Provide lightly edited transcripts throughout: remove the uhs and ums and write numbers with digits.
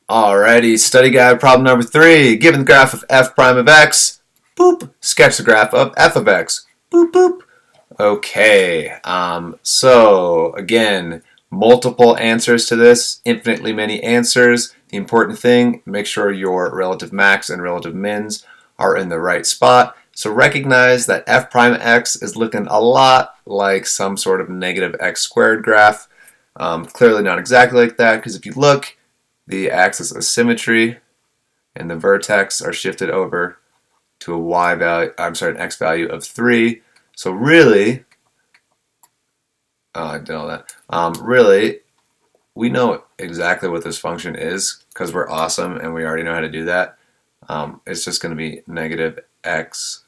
Alrighty, study guide problem number 3. Given the graph of f prime of x, boop, sketch the graph of f of x, boop, boop. Okay, so again, multiple answers to this, infinitely many answers. The important thing, make sure your relative max and relative mins are in the right spot. So recognize that f prime x is looking a lot like some sort of negative x squared graph. Clearly not exactly like that, because if you look, the axis of symmetry and the vertex are shifted over to a y value, an x value of 3. So really, I did all that. Really, we know exactly what this function is because we're awesome and we already know how to do that. It's just going to be negative x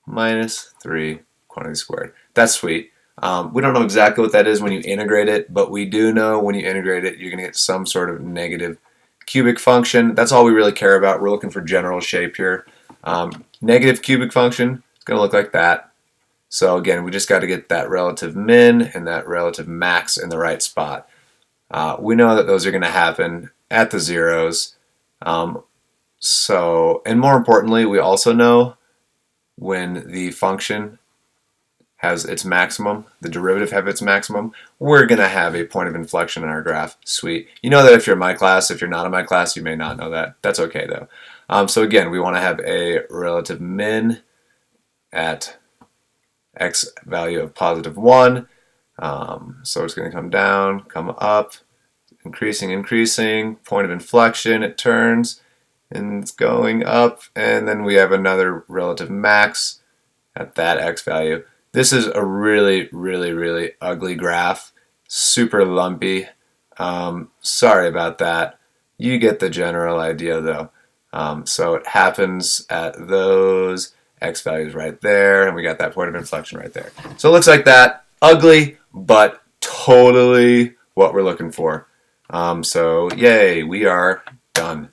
minus 3 quantity squared. That's sweet. We don't know exactly what that is when you integrate it, but we do know when you integrate it, you're going to get some sort of negative cubic function. That's all we really care about. We're looking for general shape here. Negative cubic function is going to look like that. So again, we just got to get that relative min and that relative max in the right spot. We know that those are going to happen at the zeros. And more importantly, we also know when the function has its maximum, the derivative have its maximum, we're going to have a point of inflection in our graph. Sweet. You know that if you're in my class. If you're not in my class, you may not know that. That's okay though. So again, we want to have a relative min at x value of positive 1. So it's going to come down, come up, increasing, point of inflection, it turns, and it's going up, and then we have another relative max at that x value. This is a really, really, really ugly graph, super lumpy. Sorry about that. You get the general idea though. So it happens at those x values right there, and we got that point of inflection right there. So it looks like that. Ugly, but totally what we're looking for. So yay, we are done.